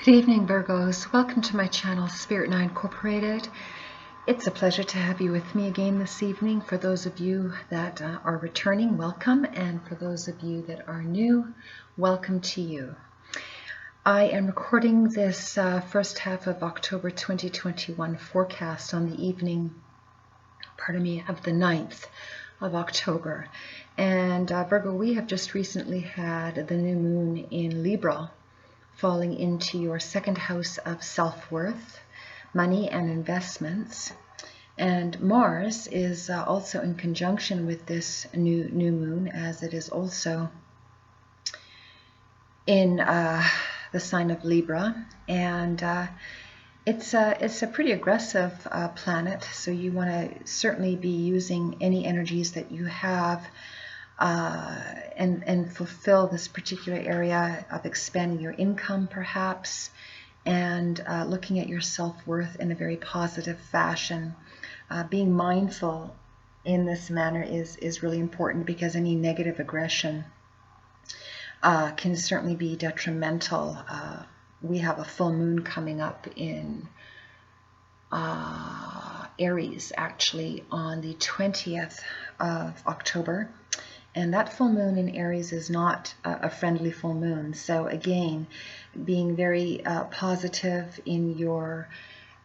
Good evening, Virgos. Welcome to my channel, Spirit 9 Incorporated. It's a pleasure to have you with me again this evening. For those of you that are returning, welcome. And for those of you that are new, welcome to you. I am recording this first half of October 2021 forecast on the evening, of the 9th of October. And Virgo, we have just recently had the new moon in Libra, falling into your second house of self-worth, money and investments. And Mars is also in conjunction with this new moon, as it is also in the sign of Libra. And it's a pretty aggressive planet, so you want to certainly be using any energies that you have and fulfill this particular area of expanding your income, perhaps, and looking at your self-worth in a very positive fashion. Being mindful in this manner is really important, because any negative aggression can certainly be detrimental. We have a full moon coming up in Aries, actually, on the 20th of October. And that full moon in Aries is not a friendly full moon. So again, being very positive in your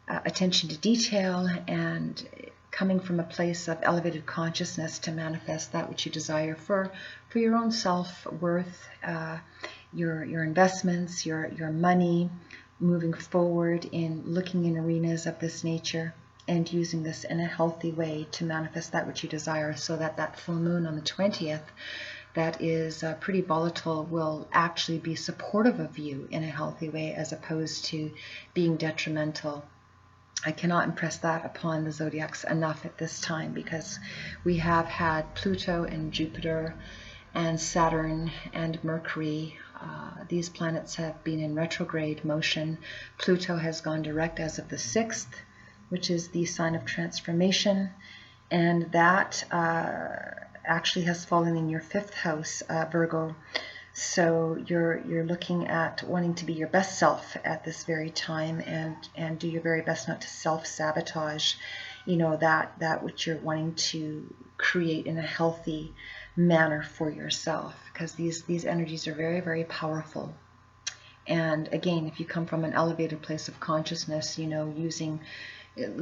attention to detail and coming from a place of elevated consciousness to manifest that which you desire for your own self-worth, your investments, your money, moving forward in looking in arenas of this nature, and using this in a healthy way to manifest that which you desire, so that that full moon on the 20th, that is pretty volatile, will actually be supportive of you in a healthy way, as opposed to being detrimental. I cannot impress that upon the zodiacs enough at this time, because we have had Pluto and Jupiter and Saturn and Mercury. These planets have been in retrograde motion. Pluto has gone direct as of the 6th, which is the sign of transformation, and that actually has fallen in your 5th house, Virgo. So you're looking at wanting to be your best self at this very time, and do your very best not to self-sabotage, that which you're wanting to create in a healthy manner for yourself, because these energies are very, very powerful. And again, if you come from an elevated place of consciousness, using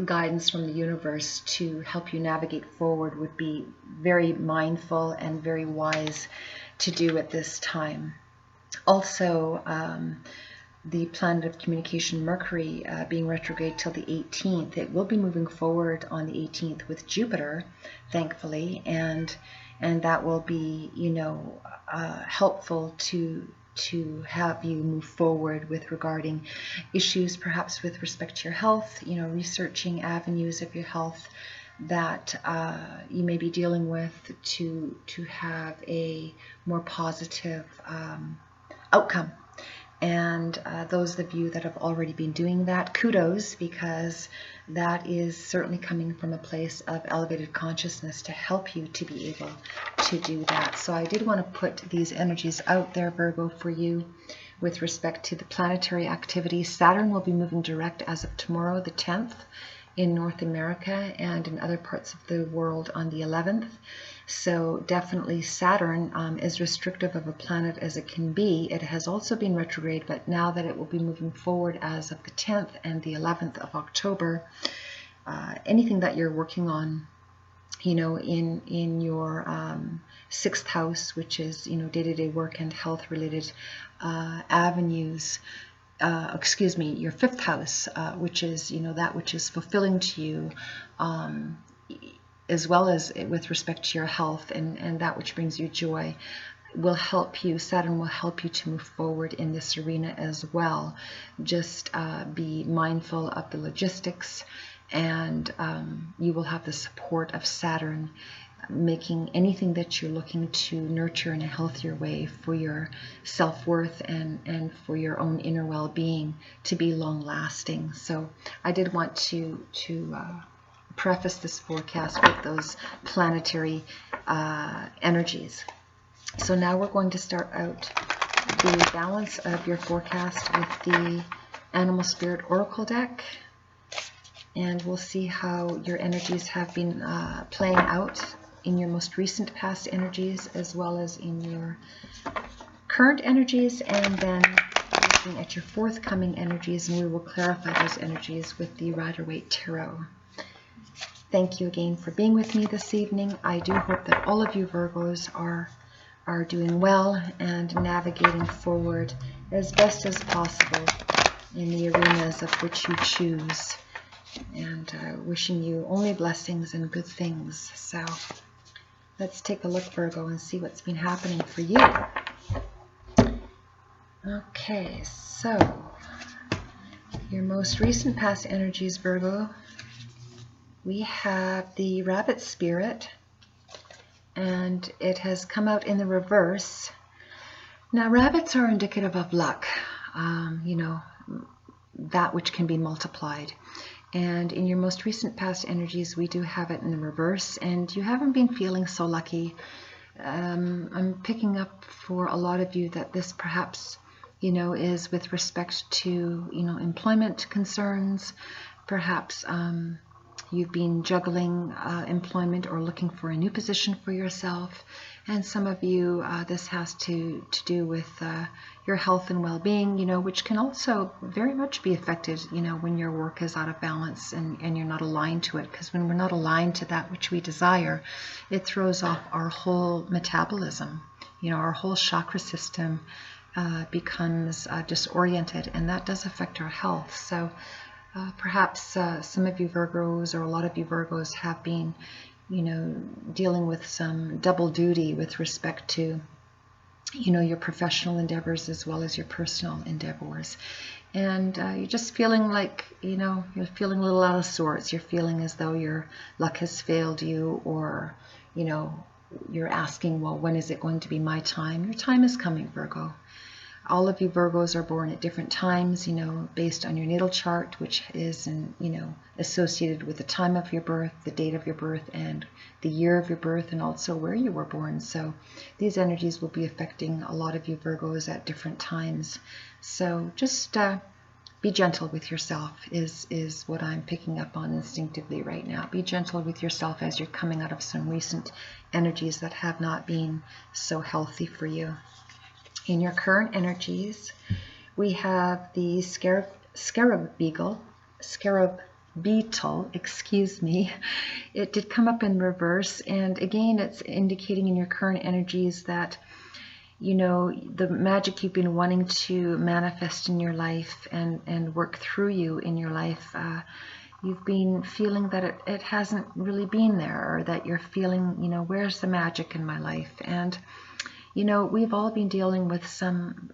guidance from the universe to help you navigate forward would be very mindful and very wise to do at this time. Also, the planet of communication, Mercury, being retrograde till the 18th, it will be moving forward on the 18th with Jupiter, thankfully, and that will be, helpful to have you move forward with regarding issues, perhaps with respect to your health, researching avenues of your health that you may be dealing with to have a more positive outcome. And those of you that have already been doing that, kudos, because that is certainly coming from a place of elevated consciousness to help you to be able to do that. So I did want to put these energies out there, Virgo, for you with respect to the planetary activity. Saturn will be moving direct as of tomorrow, the 10th, in North America, and in other parts of the world on the 11th. So definitely Saturn is restrictive of a planet as it can be. It has also been retrograde, but now that it will be moving forward as of the 10th and the 11th of October, anything that you're working on, in your 6th house, which is, day-to-day work and health-related avenues, your 5th house, which is, that which is fulfilling to you, as well as with respect to your health and that which brings you joy, will help you. Saturn will help you to move forward in this arena as well. Just be mindful of the logistics, and you will have the support of Saturn, making anything that you're looking to nurture in a healthier way for your self-worth and for your own inner well-being to be long-lasting. So I did want to preface this forecast with those planetary energies. So now we're going to start out the balance of your forecast with the Animal Spirit Oracle deck, and we'll see how your energies have been playing out in your most recent past energies as well as in your current energies, and then looking at your forthcoming energies, and we will clarify those energies with the Rider-Waite Tarot. Thank you again for being with me this evening. I do hope that all of you Virgos are doing well and navigating forward as best as possible in the arenas of which you choose, and wishing you only blessings and good things. So let's take a look, Virgo, and see what's been happening for you. Okay, so your most recent past energies, Virgo, we have the Rabbit Spirit, and it has come out in the reverse. Now, rabbits are indicative of luck, you know, that which can be multiplied. And in your most recent past energies, we do have it in the reverse, and you haven't been feeling so lucky. I'm picking up for a lot of you that this perhaps, you know, is with respect to, you know, employment concerns. Perhaps you've been juggling employment or looking for a new position for yourself. And some of you, this has to do with your health and well-being, you know, which can also very much be affected, you know, when your work is out of balance and you're not aligned to it. Because when we're not aligned to that which we desire, it throws off our whole metabolism. You know, our whole chakra system becomes disoriented, and that does affect our health. So perhaps some of you Virgos, or a lot of you Virgos, have been, you know, dealing with some double duty with respect to, you know, your professional endeavors as well as your personal endeavors. And you're just feeling like, you know, you're feeling a little out of sorts. You're feeling as though your luck has failed you, or, you know, you're asking, well, when is it going to be my time? Your time is coming, Virgo. All of you Virgos are born at different times, you know, based on your natal chart, which is, you know, associated with the time of your birth, the date of your birth, and the year of your birth, and also where you were born. So these energies will be affecting a lot of you Virgos at different times. So just be gentle with yourself is what I'm picking up on instinctively right now. Be gentle with yourself as you're coming out of some recent energies that have not been so healthy for you. In your current energies, we have the scarab beetle, excuse me. It did come up in reverse, and again, it's indicating in your current energies that, you know, the magic you've been wanting to manifest in your life and work through you in your life, you've been feeling that it hasn't really been there, or that you're feeling, you know, where's the magic in my life? And you know, we've all been dealing with some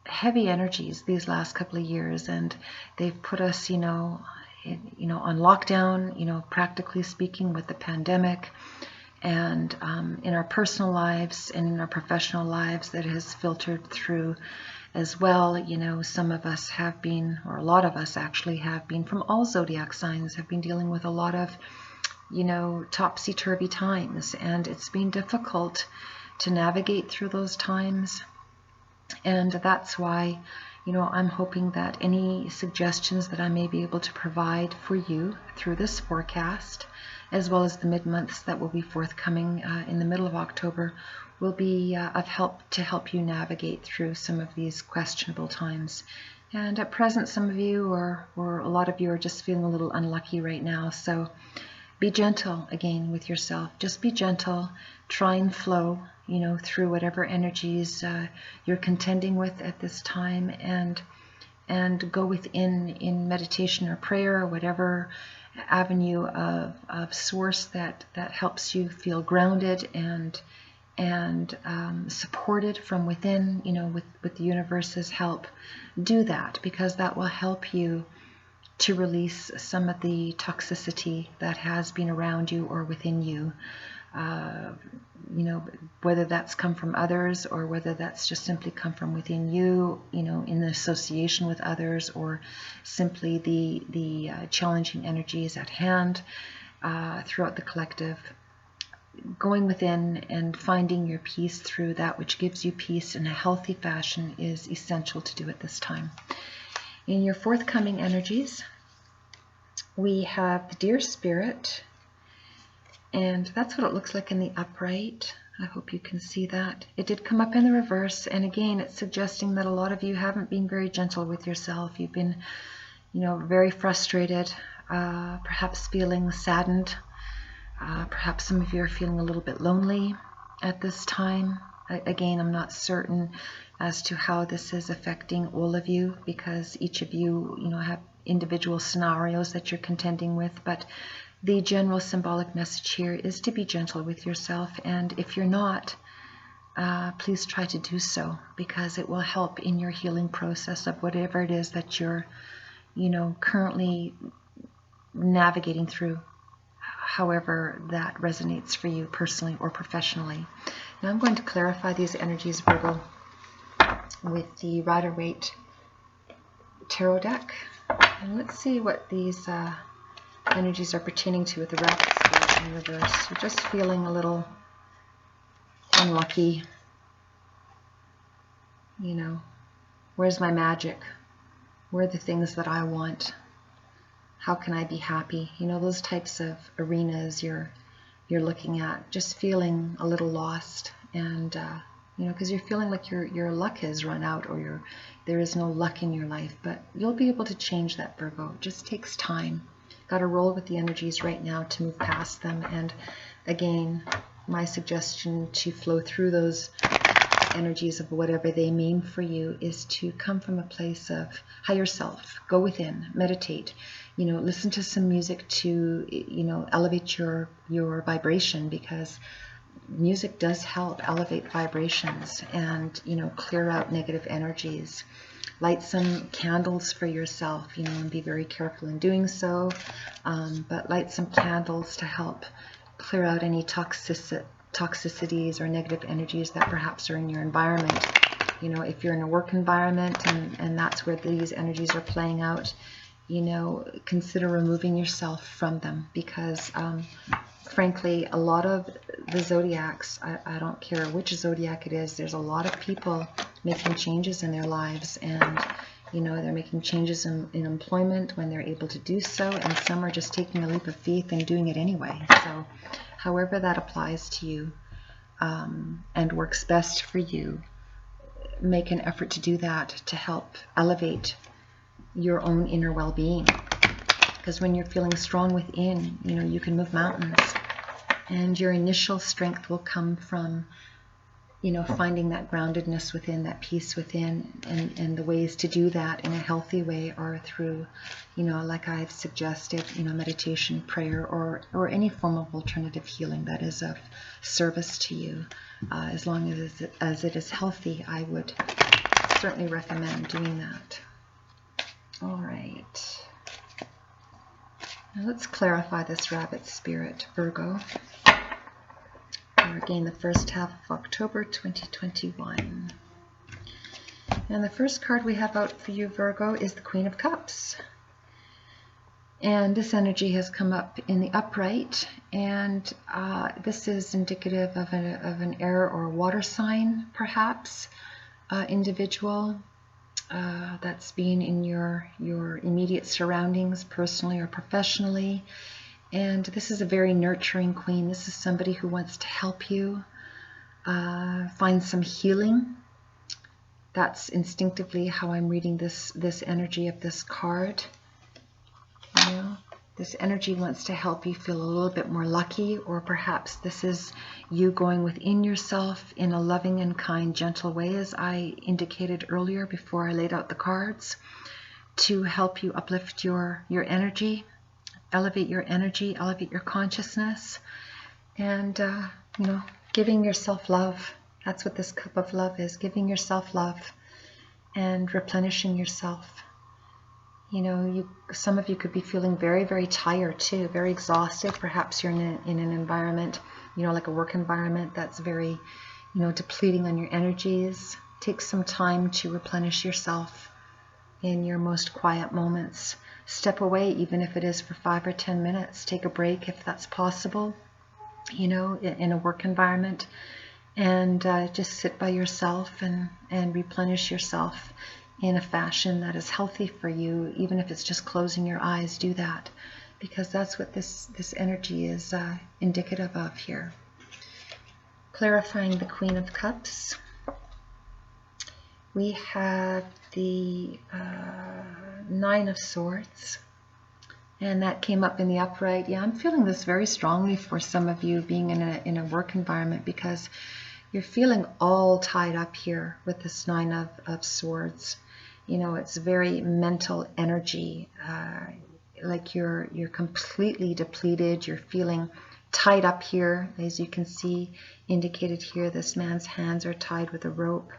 heavy energies these last couple of years, and they've put us, you know, on lockdown, you know, practically speaking, with the pandemic, and in our personal lives and in our professional lives, that has filtered through as well. You know, some of us have been, or a lot of us actually have been, from all zodiac signs, have been dealing with a lot of, you know, topsy-turvy times, and it's been difficult to navigate through those times. And that's why, you know, I'm hoping that any suggestions that I may be able to provide for you through this forecast, as well as the mid-months that will be forthcoming in the middle of October, will be of help to help you navigate through some of these questionable times. And at present, some of you, or a lot of you, are just feeling a little unlucky right now. So be gentle again with yourself. Just be gentle. Try and flow, you know, through whatever energies you're contending with at this time, and go within in meditation or prayer, or whatever avenue of source that helps you feel grounded and supported from within, you know, with the universe's help. Do that, because that will help you to release some of the toxicity that has been around you or within you. You know, whether that's come from others, or whether that's just simply come from within you, you know, in association with others, or simply the challenging energies at hand throughout the collective. Going within and finding your peace through that which gives you peace in a healthy fashion is essential to do at this time. In your forthcoming energies, we have the Deer Spirit, and that's what it looks like in the upright. I hope you can see that. It did come up in the reverse, and again, it's suggesting that a lot of you haven't been very gentle with yourself. You've been, very frustrated, perhaps feeling saddened. Perhaps some of you are feeling a little bit lonely at this time. Again, I'm not certain as to how this is affecting all of you, because each of you, have individual scenarios that you're contending with, but the general symbolic message here is to be gentle with yourself, and if you're not, please try to do so, because it will help in your healing process of whatever it is that you're, currently navigating through, however that resonates for you personally or professionally. Now I'm going to clarify these energies, Virgo, with the Rider-Waite Tarot deck, and let's see what these energies are pertaining to with the Rabbit Spirit in reverse. You're just feeling a little unlucky. Where's my magic? Where are the things that I want? How can I be happy? Those types of arenas you're looking at. Just feeling a little lost, and because you're feeling like your luck has run out, or there is no luck in your life. But you'll be able to change that, Virgo. It just takes time. Got to roll with the energies right now to move past them. And again, my suggestion to flow through those energies of whatever they mean for you is to come from a place of higher self. Go within, meditate, listen to some music to, elevate your vibration, because music does help elevate vibrations and, clear out negative energies. Light some candles for yourself, and be very careful in doing so. But light some candles to help clear out any toxicities or negative energies that perhaps are in your environment. If you're in a work environment and that's where these energies are playing out, consider removing yourself from them, because frankly, a lot of the zodiacs, I don't care which zodiac it is, there's a lot of people making changes in their lives, and they're making changes in employment when they're able to do so, and some are just taking a leap of faith and doing it anyway. So however that applies to you and works best for you, make an effort to do that to help elevate your own inner well-being. Because when you're feeling strong within, you can move mountains, and your initial strength will come from finding that groundedness within, that peace within, and the ways to do that in a healthy way are through, like I've suggested, meditation, prayer, or any form of alternative healing that is of service to you. As long as it is healthy, I would certainly recommend doing that. All right. Now let's clarify this Rabbit Spirit, Virgo. Again, the first half of October 2021. And the first card we have out for you, Virgo, is the Queen of Cups. And this energy has come up in the upright, and this is indicative of an air or water sign, perhaps, individual that's being in your immediate surroundings, personally or professionally. And this is a very nurturing queen. This is somebody who wants to help you find some healing. That's instinctively how I'm reading this energy of this card. This energy wants to help you feel a little bit more lucky, or perhaps this is you going within yourself in a loving and kind, gentle way, as I indicated earlier before I laid out the cards, to help you uplift your energy. Elevate your energy, elevate your consciousness, and, giving yourself love. That's what this cup of love is, giving yourself love and replenishing yourself. Some of you could be feeling very, very tired too, very exhausted. Perhaps you're in an environment, like a work environment that's very, depleting on your energies. Take some time to replenish yourself in your most quiet moments. Step away, even if it is for 5 or 10 minutes. Take a break if that's possible, in a work environment, and just sit by yourself and replenish yourself in a fashion that is healthy for you. Even if it's just closing your eyes, do that, because that's what this energy is indicative of here. Clarifying the Queen of Cups, we have the Nine of Swords, and that came up in the upright. Yeah, I'm feeling this very strongly for some of you being in a work environment, because you're feeling all tied up here with this Nine of Swords. You know, it's very mental energy, like you're completely depleted. You're feeling tied up here, as you can see indicated here. This man's hands are tied with a rope.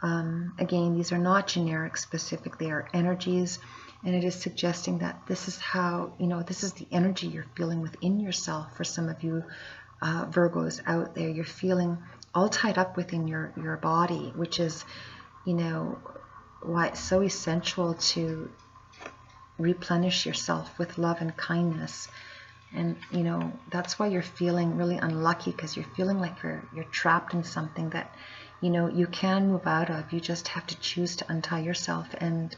Again, these are not generic specific, they are energies, and it is suggesting that this is how, you know, this is the energy you're feeling within yourself. For some of you Virgos out there, you're feeling all tied up within your body, which is, you know, why it's so essential to replenish yourself with love and kindness. And, you know, that's why you're feeling really unlucky, because you're feeling like you're trapped in something that, you know, you can move out of. You just have to choose to untie yourself and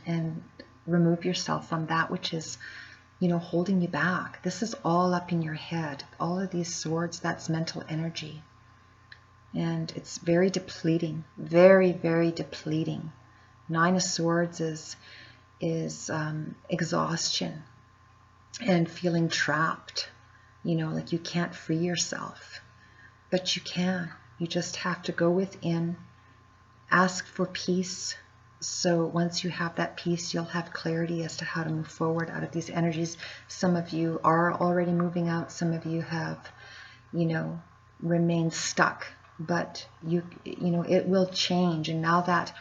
remove yourself from that which is, you know, holding you back. This is all up in your head. All of these swords, that's mental energy. And it's very depleting, very, very depleting. Nine of Swords is exhaustion and feeling trapped, you know, like you can't free yourself. But you can. You just have to go within, ask for peace. So once you have that peace, you'll have clarity as to how to move forward out of these energies. Some of you are already moving out. Some of you have, you know, remained stuck. But you know, it will change. And now that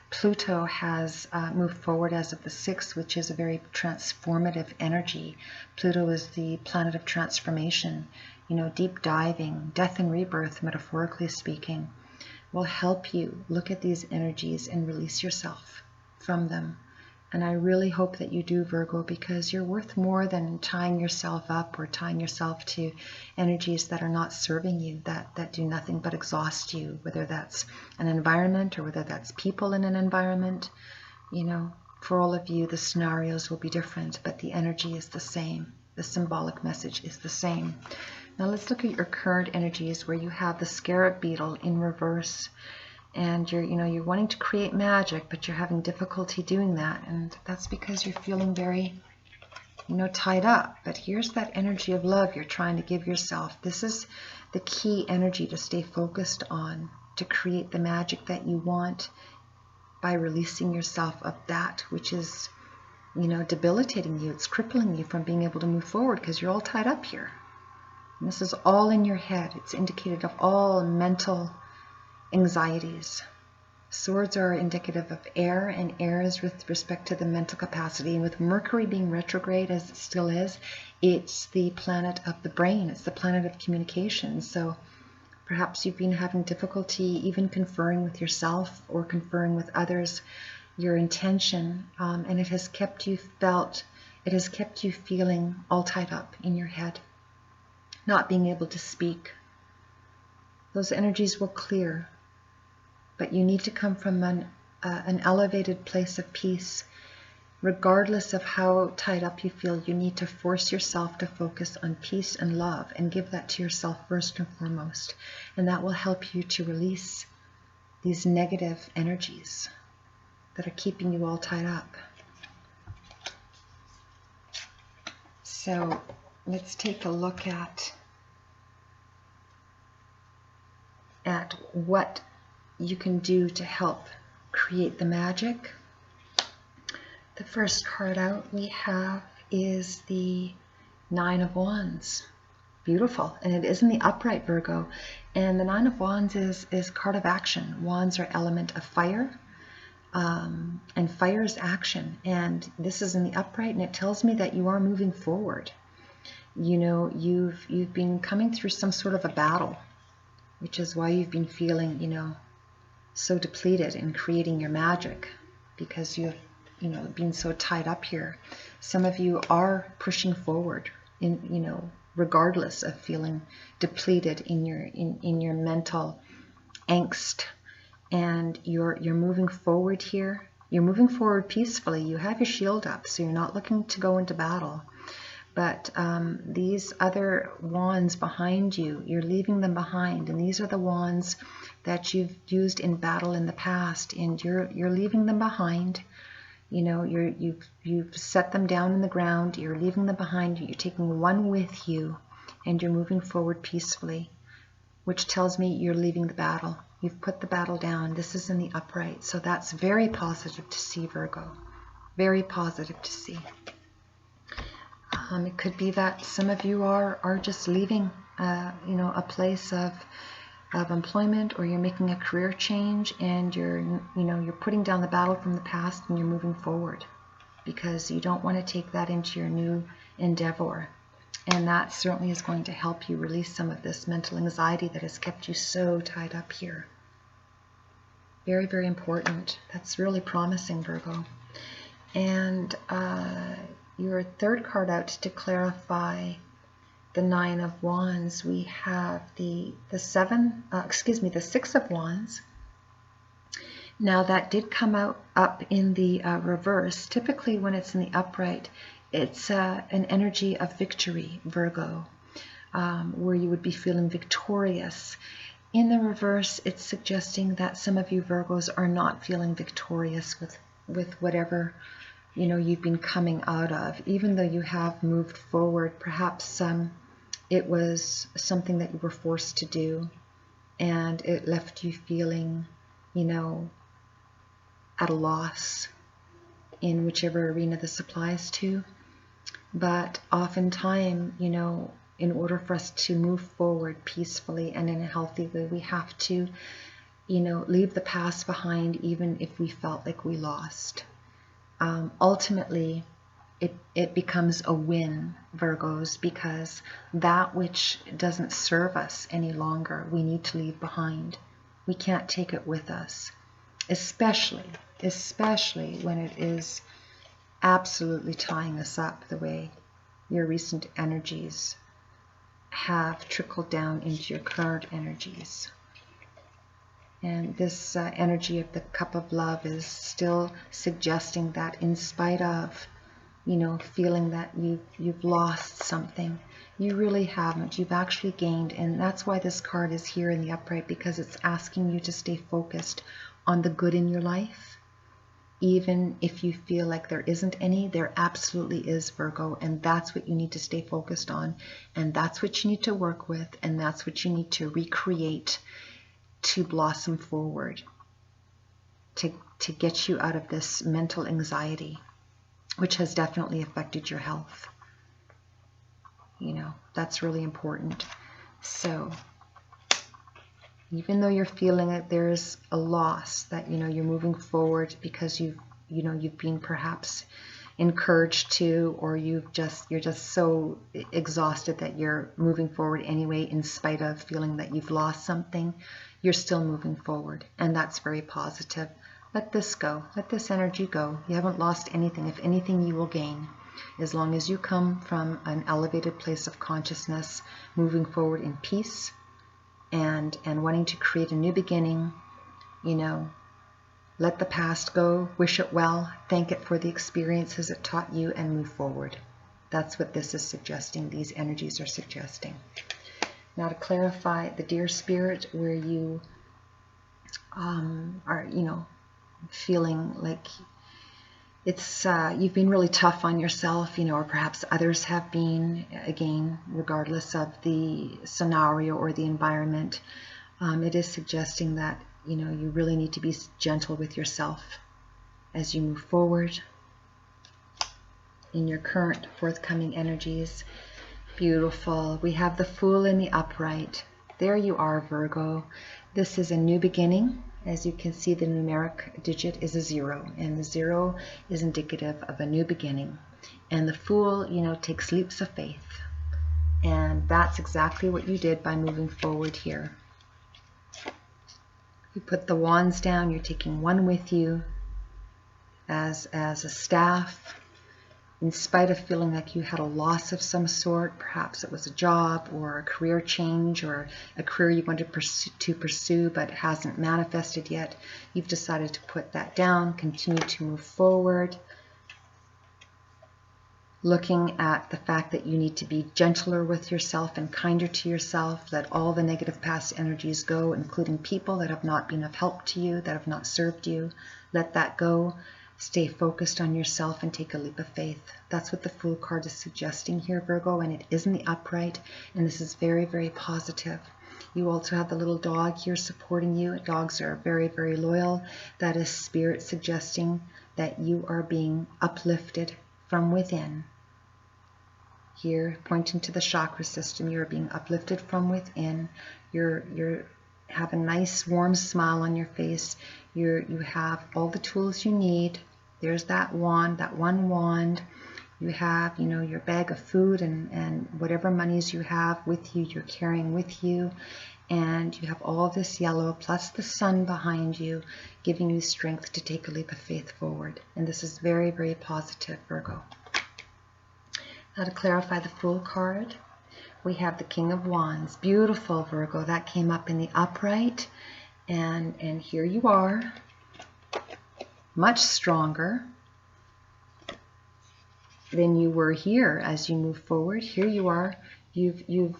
Pluto has moved forward as of the 6th, which is a very transformative energy. Pluto is the planet of transformation, you know, deep diving, death and rebirth, metaphorically speaking, will help you look at these energies and release yourself from them. And I really hope that you do, Virgo, because you're worth more than tying yourself up or tying yourself to energies that are not serving you, that do nothing but exhaust you, whether that's an environment or whether that's people in an environment. You know, for all of you, the scenarios will be different, but the energy is the same. The symbolic message is the same. Now let's look at your current energies, where you have the scarab beetle in reverse. And you're wanting to create magic, but you're having difficulty doing that. And that's because you're feeling very, you know, tied up. But here's that energy of love you're trying to give yourself. This is the key energy to stay focused on, to create the magic that you want by releasing yourself of that which is, you know, debilitating you. It's crippling you from being able to move forward, because you're all tied up here. And this is all in your head. It's indicated of all mental anxieties. Swords are indicative of air, and air is with respect to the mental capacity. And with Mercury being retrograde, as it still is, it's the planet of the brain. It's the planet of communication. So perhaps you've been having difficulty even conferring with yourself or conferring with others your intention, and it has kept you feeling all tied up in your head, not being able to speak. Those energies will clear. But you need to come from an elevated place of peace. Regardless of how tied up you feel, you need to force yourself to focus on peace and love, and give that to yourself first and foremost. And that will help you to release these negative energies that are keeping you all tied up. So let's take a look at what you can do to help create the magic. The first card out we have is the Nine of Wands. Beautiful. And it is in the upright, Virgo. And the Nine of Wands is card of action. Wands are element of fire. And fire is action. And this is in the upright, and it tells me that you are moving forward. You know, you've been coming through some sort of a battle, which is why you've been feeling, you know, so depleted in creating your magic, because you've, you know, been so tied up here. Some of you are pushing forward in, you know, regardless of feeling depleted in your mental angst, and you're moving forward here, You're moving forward peacefully. You have your shield up, so you're not looking to go into battle. But these other wands behind you, you're leaving them behind. And these are the wands that you've used in battle in the past, and you're leaving them behind. You know, you've set them down in the ground. You're leaving them behind. You're taking one with you, and you're moving forward peacefully, which tells me you're leaving the battle. You've put the battle down. This is in the upright, so that's very positive to see, Virgo. Very positive to see. It could be that some of you are just leaving, you know, a place of employment, or you're making a career change, and you're putting down the battle from the past and you're moving forward because you don't want to take that into your new endeavor. And that certainly is going to help you release some of this mental anxiety that has kept you so tied up here. Very, very important. That's really promising, Virgo. And your third card out to clarify the Nine of Wands, we have the Six of Wands. Now that did come up in the reverse. Typically when it's in the upright, it's an energy of victory, Virgo, where you would be feeling victorious. In the reverse, it's suggesting that some of you Virgos are not feeling victorious with whatever you've been coming out of, even though you have moved forward. Perhaps it was something that you were forced to do, and it left you feeling, at a loss in whichever arena this applies to. But oftentimes, in order for us to move forward peacefully and in a healthy way, we have to, leave the past behind, even if we felt like we lost. Ultimately, it becomes a win, Virgos, because that which doesn't serve us any longer, we need to leave behind. We can't take it with us, especially when it is absolutely tying us up the way your recent energies have trickled down into your current energies. And this energy of the cup of love is still suggesting that in spite of, feeling that you've lost something, you really haven't. You've actually gained. And that's why this card is here in the upright, because it's asking you to stay focused on the good in your life. Even if you feel like there isn't any, there absolutely is, Virgo. And that's what you need to stay focused on. And that's what you need to work with. And that's what you need to recreate to blossom forward, to get you out of this mental anxiety, which has definitely affected your health. That's really important. So even though you're feeling that there's a loss, that you're moving forward because you've been perhaps encouraged to, or you're just so exhausted that you're moving forward anyway, in spite of feeling that you've lost something, you're still moving forward, and that's very positive. Let this go. Let this energy go. You haven't lost anything. If anything, you will gain. As long as you come from an elevated place of consciousness, moving forward in peace, and wanting to create a new beginning, let the past go, wish it well, thank it for the experiences it taught you, and move forward. That's what this is suggesting. These energies are suggesting. Now to clarify the deer spirit, where you are, feeling like it's you've been really tough on yourself, or perhaps others have been, again, regardless of the scenario or the environment. It is suggesting that you really need to be gentle with yourself as you move forward in your current forthcoming energies. Beautiful. We have the Fool in the upright. There you are, Virgo. This is a new beginning. As you can see, the numeric digit is a 0, and the 0 is indicative of a new beginning. And the Fool, takes leaps of faith. And that's exactly what you did by moving forward here. You put the wands down, you're taking one with you as a staff, in spite of feeling like you had a loss of some sort, perhaps it was a job or a career change or a career you wanted to pursue but hasn't manifested yet, you've decided to put that down, continue to move forward, looking at the fact that you need to be gentler with yourself and kinder to yourself. Let all the negative past energies go, including people that have not been of help to you, that have not served you. Let that go. Stay focused on yourself and take a leap of faith. That's what the Fool card is suggesting here, Virgo, and it is in the upright, and this is very, very positive. You also have the little dog here supporting you. Dogs are very, very loyal. That is Spirit suggesting that you are being uplifted from within. Here, pointing to the chakra system, you're being uplifted from within. You're have a nice warm smile on your face. You have all the tools you need. There's that wand, that one wand. You have, your bag of food and whatever monies you have with you, you're carrying with you. And you have all this yellow plus the sun behind you, giving you strength to take a leap of faith forward. And this is very, very positive, Virgo. Now to clarify the Fool card, we have the King of Wands. Beautiful, Virgo. That came up in the upright. And here you are, much stronger than you were here as you move forward. Here you are. You've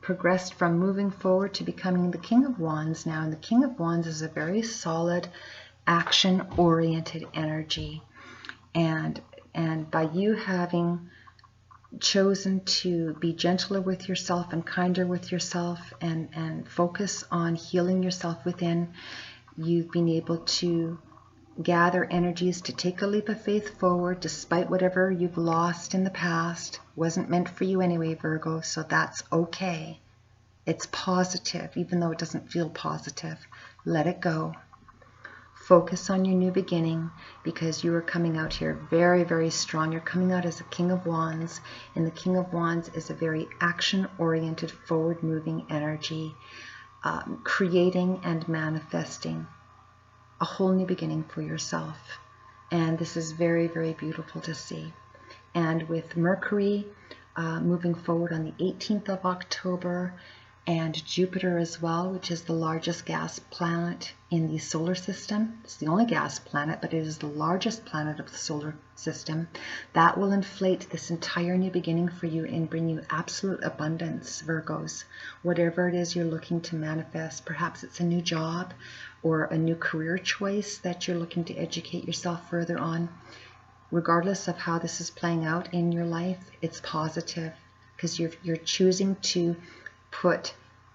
progressed from moving forward to becoming the King of Wands now. And the King of Wands is a very solid, action-oriented energy. And by you having chosen to be gentler with yourself and kinder with yourself and focus on healing yourself within, you've been able to gather energies to take a leap of faith forward despite whatever you've lost in the past. Wasn't meant for you anyway, Virgo, so that's okay. It's positive, even though it doesn't feel positive. Let it go. Focus on your new beginning, because you are coming out here very, very strong. You're coming out as a King of Wands, and the King of Wands is a very action-oriented, forward-moving energy, creating and manifesting a whole new beginning for yourself. And this is very, very beautiful to see. And with Mercury moving forward on the 18th of October, and Jupiter as well, which is the largest gas planet in the solar system. It's the only gas planet, but it is the largest planet of the solar system. That will inflate this entire new beginning for you and bring you absolute abundance, Virgos. Whatever it is you're looking to manifest, perhaps it's a new job or a new career choice that you're looking to educate yourself further on. Regardless of how this is playing out in your life, it's positive, because you're choosing to put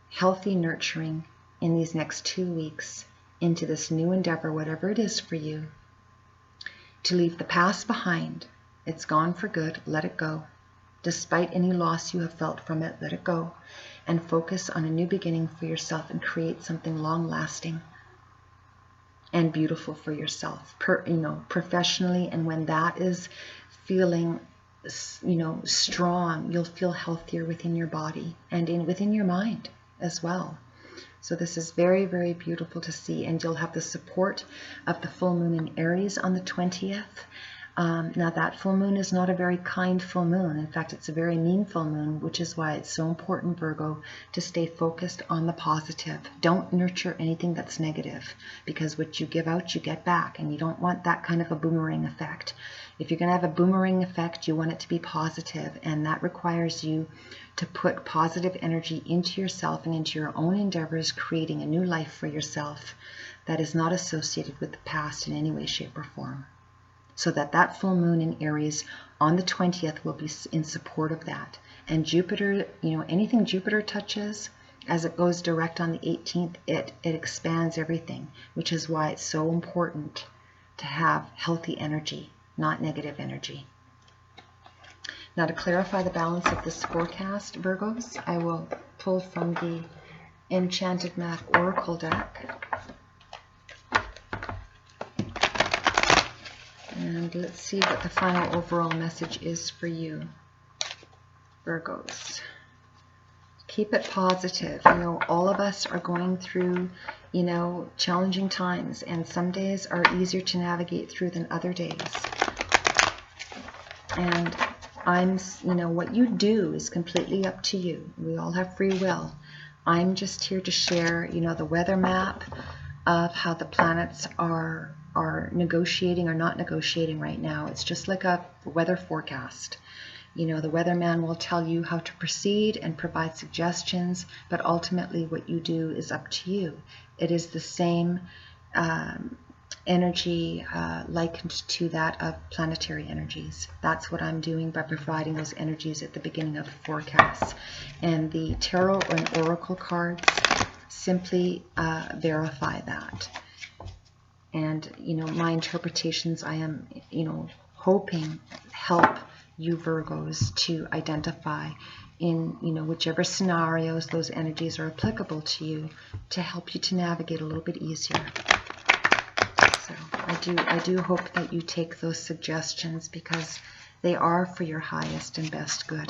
healthy nurturing in these next 2 weeks into this new endeavor, whatever it is for you, to leave the past behind. It's gone for good. Let it go. Despite any loss you have felt from it, let it go, and focus on a new beginning for yourself and create something long-lasting and beautiful for yourself, professionally. And when that is feeling strong, you'll feel healthier within your body and within your mind as well. So this is very, very beautiful to see, and you'll have the support of the full moon in Aries on the 20th. Now that full moon is not a very kind full moon. In fact, it's a very mean full moon, which is why it's so important, Virgo, to stay focused on the positive. Don't nurture anything that's negative, because what you give out, you get back, and you don't want that kind of a boomerang effect. If you're going to have a boomerang effect, you want it to be positive, and that requires you to put positive energy into yourself and into your own endeavors, creating a new life for yourself that is not associated with the past in any way, shape, or form. So that full moon in Aries on the 20th will be in support of that. And Jupiter, anything Jupiter touches, as it goes direct on the 18th, it expands everything, which is why it's so important to have healthy energy, not negative energy. Now, to clarify the balance of this forecast, Virgos, I will pull from the Enchanted Math Oracle deck. And let's see what the final overall message is for you, Virgos. Keep it positive. All of us are going through, challenging times, and some days are easier to navigate through than other days. And what you do is completely up to you. We all have free will. I'm just here to share, the weather map of how the planets are negotiating or not negotiating right now. It's just like a weather forecast. The weatherman will tell you how to proceed and provide suggestions, but ultimately what you do is up to you. It is the same energy likened to that of planetary energies. That's what I'm doing by providing those energies at the beginning of the forecast. And the tarot and oracle cards simply verify that. And, my interpretations, I am, hoping help you Virgos to identify in, whichever scenarios those energies are applicable to you, to help you to navigate a little bit easier. So I do hope that you take those suggestions, because they are for your highest and best good.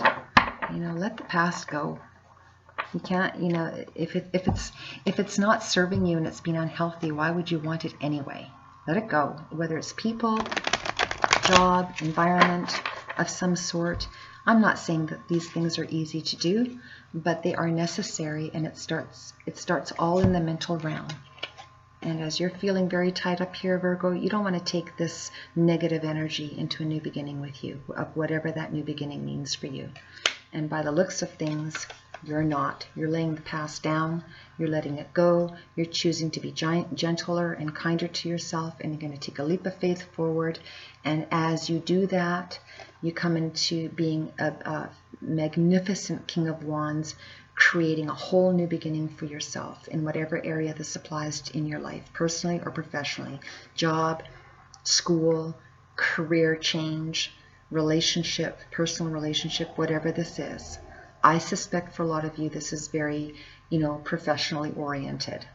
Let the past go. You can't, if it's not serving you and it's been unhealthy, why would you want it anyway? Let it go. Whether it's people, job, environment of some sort. I'm not saying that these things are easy to do, but they are necessary, and it starts all in the mental realm. And as you're feeling very tied up here, Virgo, you don't want to take this negative energy into a new beginning with you, of whatever that new beginning means for you. And by the looks of things, you're not. You're laying the past down. You're letting it go. You're choosing to be gentler and kinder to yourself, and you're going to take a leap of faith forward. And as you do that, you come into being a magnificent King of Wands, creating a whole new beginning for yourself in whatever area this applies in your life, personally or professionally. Job, school, career change, relationship, personal relationship, whatever this is. I suspect for a lot of you this is very, professionally oriented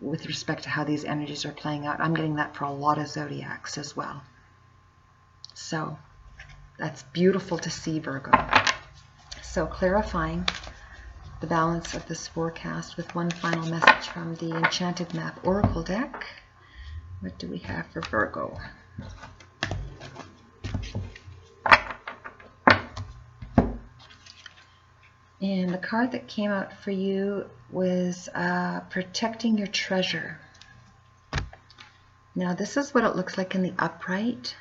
with respect to how these energies are playing out. I'm getting that for a lot of zodiacs as well. So that's beautiful to see, Virgo. So clarifying the balance of this forecast with one final message from the Enchanted Map Oracle deck. What do we have for Virgo? And the card that came out for you was Protecting Your Treasure. Now this is what it looks like in the upright.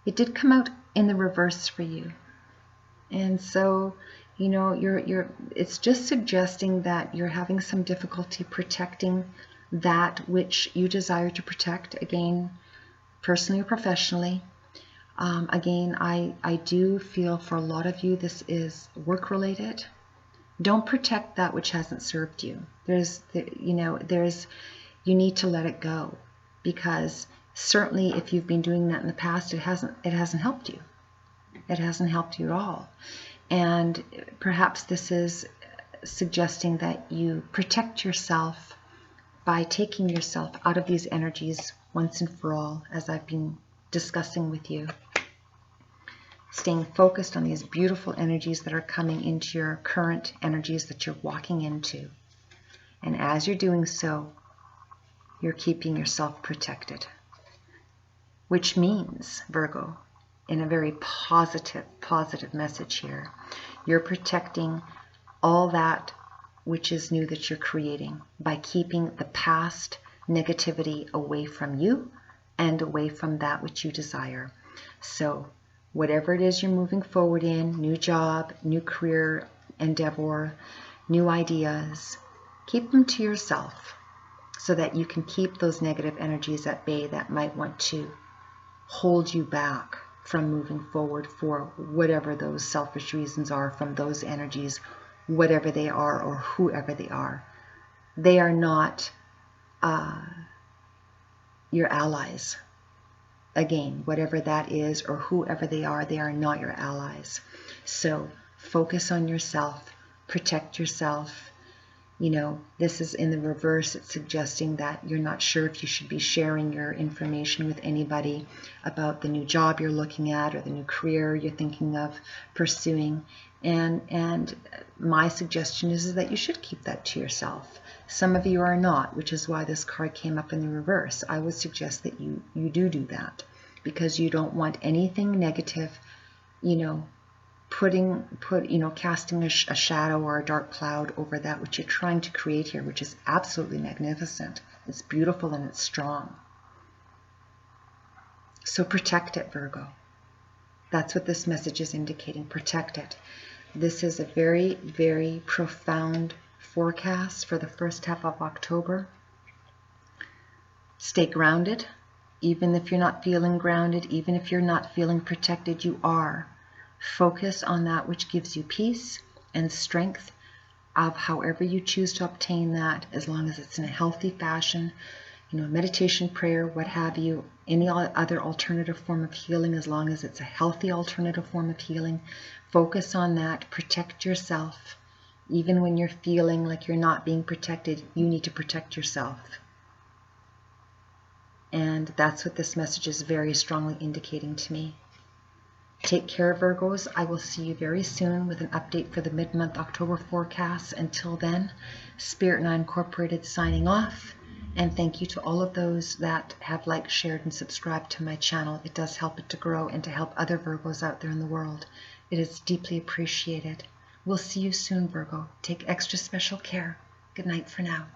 It did come out in the reverse for you. And so, it's just suggesting that you're having some difficulty protecting that which you desire to protect, again, personally or professionally. Again, I do feel for a lot of you this is work related. Don't protect that which hasn't served you. You need to let it go, because certainly if you've been doing that in the past, it hasn't helped you. It hasn't helped you at all. And perhaps this is suggesting that you protect yourself by taking yourself out of these energies once and for all, as I've been discussing with you. Staying focused on these beautiful energies that are coming into your current energies that you're walking into. And as you're doing so, you're keeping yourself protected. Which means, Virgo, in a very positive message here, you're protecting all that which is new that you're creating by keeping the past negativity away from you and away from that which you desire. So whatever it is you're moving forward in, new job, new career endeavor, new ideas, keep them to yourself so that you can keep those negative energies at bay that might want to hold you back from moving forward for whatever those selfish reasons are from those energies, whatever they are or whoever they are. They are not your allies. Again, whatever that is or whoever they are not your allies. So focus on yourself, protect yourself. This is in the reverse. It's suggesting that you're not sure if you should be sharing your information with anybody about the new job you're looking at or the new career you're thinking of pursuing. And my suggestion is that you should keep that to yourself. Some of you are not, which is why this card came up in the reverse. I would suggest that you do that, because you don't want anything negative, casting a shadow or a dark cloud over that which you're trying to create here, which is absolutely magnificent. It's beautiful and it's strong. So protect it, Virgo. That's what this message is indicating. Protect it. This is a very, very profound forecast for the first half of October. Stay grounded. Even if you're not feeling grounded, even if you're not feeling protected, you are. Focus on that which gives you peace and strength, of however you choose to obtain that, as long as it's in a healthy fashion, meditation, prayer, what have you, any other alternative form of healing, as long as it's a healthy alternative form of healing. Focus on that. Protect yourself. Even when you're feeling like you're not being protected, you need to protect yourself. And that's what this message is very strongly indicating to me. Take care, Virgos. I will see you very soon with an update for the mid-month October forecast. Until then, Spirit and I Incorporated signing off. And thank you to all of those that have liked, shared, and subscribed to my channel. It does help it to grow and to help other Virgos out there in the world. It is deeply appreciated. We'll see you soon, Virgo. Take extra special care. Good night for now.